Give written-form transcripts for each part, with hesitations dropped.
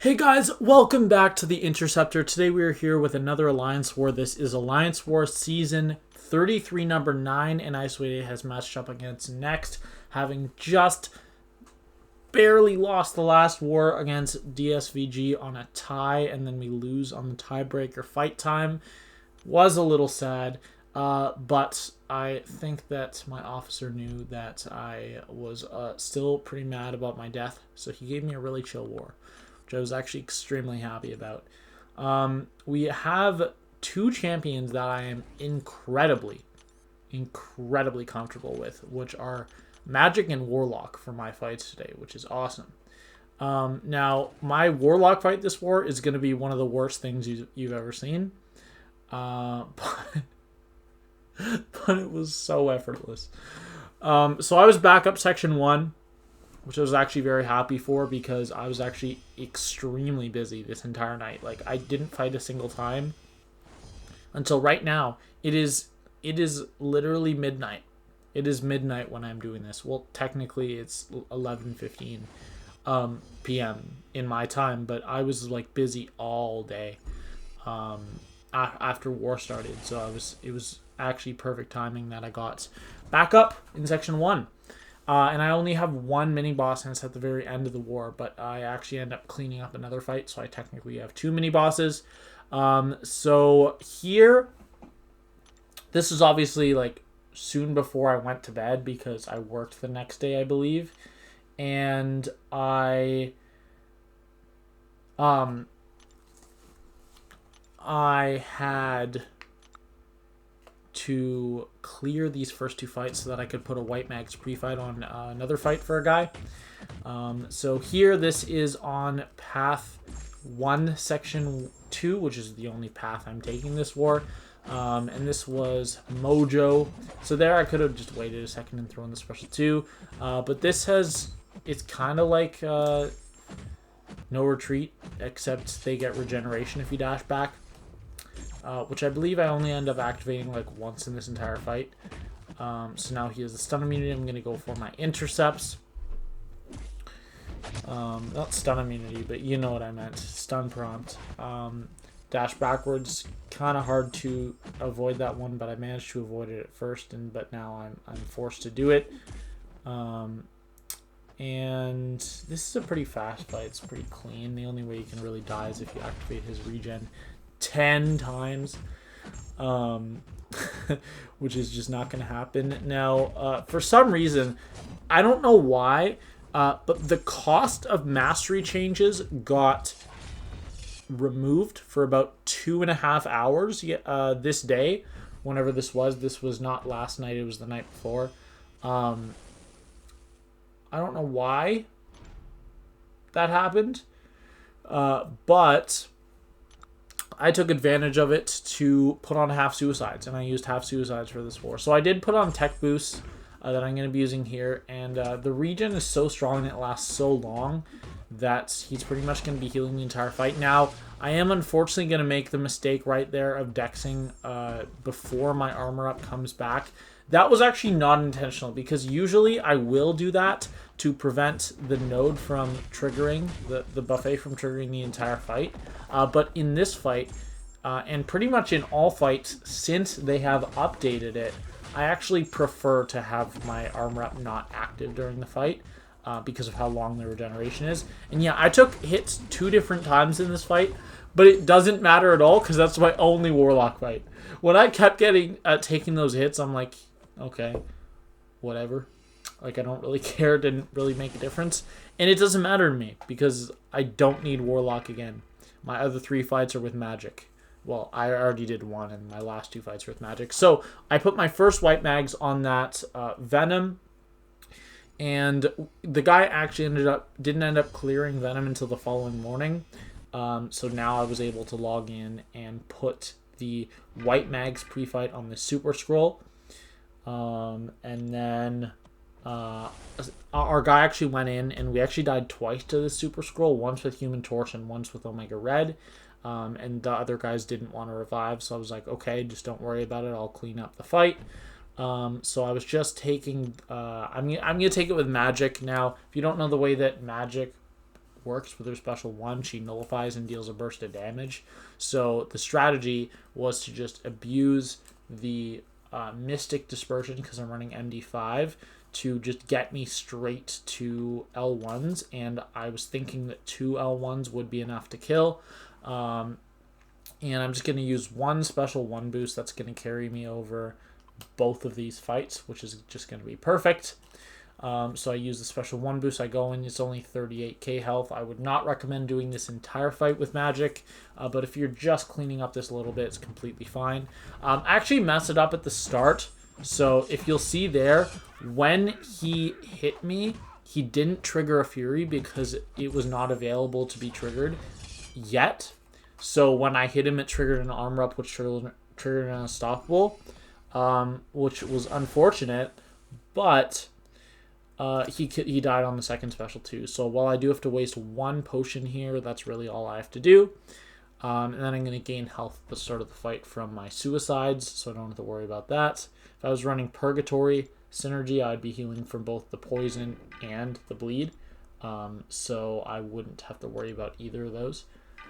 Hey guys, welcome back to the Interceptor. Today we are here with another Alliance War. This is Alliance War Season 33, number 9, and ISO8A has matched up against Next, having just barely lost the last war against DSVG on a tie, and then we lose on the tiebreaker fight time. Was a little sad, but I think that my officer knew that I was still pretty mad about my death, so he gave me a really chill war, which I was actually extremely happy about. We have two champions that I am incredibly comfortable with, which are Magik and Warlock for my fights today, which is awesome. Now, my Warlock fight this war is going to be one of the worst things you've ever seen. But it was so effortless. So I was back up section 1, which I was actually very happy for because I was actually extremely busy this entire night. Like, I didn't fight a single time until right now. It is literally midnight. It is midnight when I'm doing this. Well, technically it's 11:15 p.m. in my time, but I was like busy all day after war started. So it was actually perfect timing that I got back up in section 1. And I only have one mini boss, and it's at the very end of the war, but I actually end up cleaning up another fight, so I technically have 2 mini bosses. So here, this is obviously like soon before I went to bed because I worked the next day, I believe, and I had to clear these first 2 fights so that I could put a White Mags pre-fight on another fight for a guy. So here, this is on path 1, section 2, which is the only path I'm taking this war. And this was Mojo. So there I could have just waited a second and thrown the special 2. But this it's kind of like no retreat, except they get regeneration if you dash back. Which I believe I only end up activating like once in this entire fight. So now he has the stun immunity. I'm going to go for my intercepts. Not stun immunity, but you know what I meant. Stun prompt. Dash backwards. Kind of hard to avoid that one, but I managed to avoid it at first, but now I'm forced to do it. And this is a pretty fast fight. It's pretty clean. The only way you can really die is if you activate his regen 10 times, which is just not going to happen. Now, for some reason, I don't know why, but the cost of mastery changes got removed for about 2.5 hours this day, whenever this was. This was not last night, it was the night before. I don't know why that happened, but I took advantage of it to put on half suicides, and I used half suicides for this war. So I did put on tech boosts that I'm going to be using here, and the regen is so strong and it lasts so long that he's pretty much going to be healing the entire fight. Now, I am unfortunately going to make the mistake right there of dexing before my armor up comes back. That was actually not intentional, because usually I will do that to prevent the node from triggering, the buffet from triggering the entire fight. But in this fight, and pretty much in all fights since they have updated it, I actually prefer to have my armor up not active during the fight because of how long the regeneration is. And yeah, I took hits 2 different times in this fight, but it doesn't matter at all because that's my only Warlock fight. When I kept taking those hits, I'm like, okay, whatever. Like, I don't really care. It didn't really make a difference. And it doesn't matter to me because I don't need Warlock again. My other 3 fights are with Magik. Well, I already did 1, and my last 2 fights are with Magik. So I put my first White Mags on that Venom, and the guy actually didn't end up clearing Venom until the following morning. So now I was able to log in and put the White Mags pre-fight on the Super Skrull. And then our guy actually went in, and we actually died twice to the Super Skrull, once with Human Torch and once with Omega Red. And the other guys didn't want to revive, so I was like, okay, just don't worry about it, I'll clean up the fight. So I was just taking I'm gonna take it with Magik. Now, if you don't know the way that Magik works with her special 1. She nullifies and deals a burst of damage. So the strategy was to just abuse the Mystic Dispersion, because I'm running MD5, to just get me straight to L1s, and I was thinking that 2 L1s would be enough to kill. And I'm just going to use 1 special 1 boost that's going to carry me over both of these fights, which is just going to be perfect. So I use the special 1 boost. I go in, it's only 38k health. I would not recommend doing this entire fight with Magik, but if you're just cleaning up this a little bit, it's completely fine. I actually messed it up at the start, so if you'll see there, when he hit me, he didn't trigger a Fury because it was not available to be triggered yet. So when I hit him, it triggered an armor up, which triggered an unstoppable, which was unfortunate, but he died on the second special too. So while I do have to waste 1 potion here, that's really all I have to do. And then I'm going to gain health at the start of the fight from my suicides, so I don't have to worry about that. If I was running Purgatory Synergy, I'd be healing from both the poison and the bleed. So I wouldn't have to worry about either of those.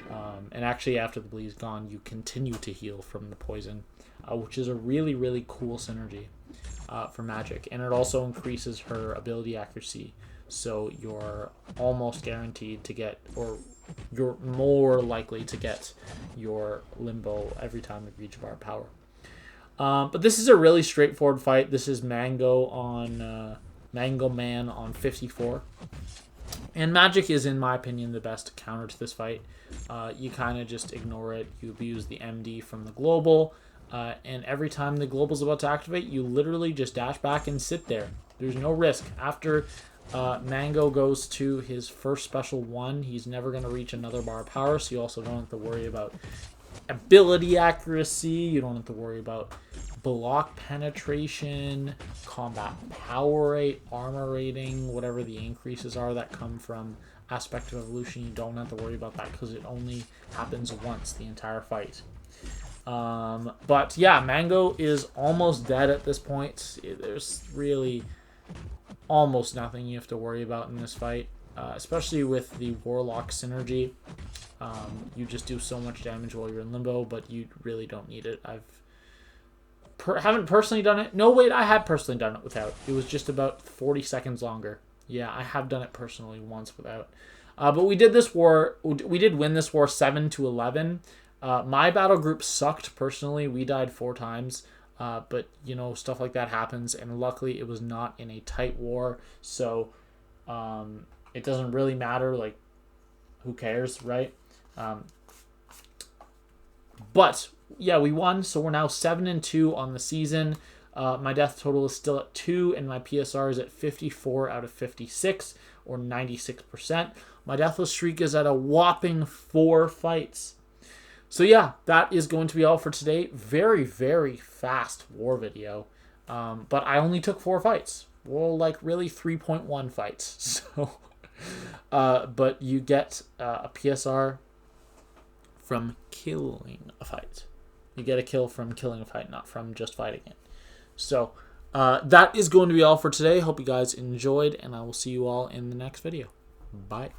And actually, after the bleed's gone, you continue to heal from the poison, which is a really, really cool synergy for Magik. And it also increases her ability accuracy. So you're almost guaranteed to get, or you're more likely to get your Limbo every time you reach bar power. But this is a really straightforward fight. This is Mango Man on 54. And Magik is, in my opinion, the best counter to this fight. You kind of just ignore it. You abuse the MD from the global. And every time the global's about to activate, you literally just dash back and sit there. There's no risk. After Mango goes to his first special 1, he's never going to reach another bar of power, so you also don't have to worry about ability accuracy. You don't have to worry about block penetration, combat power rate, armor rating, whatever the increases are that come from Aspect of Evolution. You don't have to worry about that because it only happens once the entire fight. But yeah, Mango is almost dead at this point. There's really almost nothing you have to worry about in this fight, especially with the Warlock synergy. You just do so much damage while you're in Limbo, but you really don't need it. Haven't personally done it. No, wait, I have personally done it without. It was just about 40 seconds longer. Yeah, I have done it personally once without. But we did this war. We did win this war 7-11. My battle group sucked personally. We died 4 times. But you know, stuff like that happens, and luckily it was not in a tight war, so it doesn't really matter. Like, who cares, right? But yeah, we won, so we're now 7-2 on the season. My death total is still at 2, and my PSR is at 54 out of 56, or 96%. My deathless streak is at a whopping 4 fights. So yeah, that is going to be all for today. Very, very fast war video. But I only took 4 fights. Well, like really 3.1 fights. So, but you get a PSR from killing a fight. You get a kill from killing a fight, not from just fighting it. So that is going to be all for today. Hope you guys enjoyed, and I will see you all in the next video. Bye.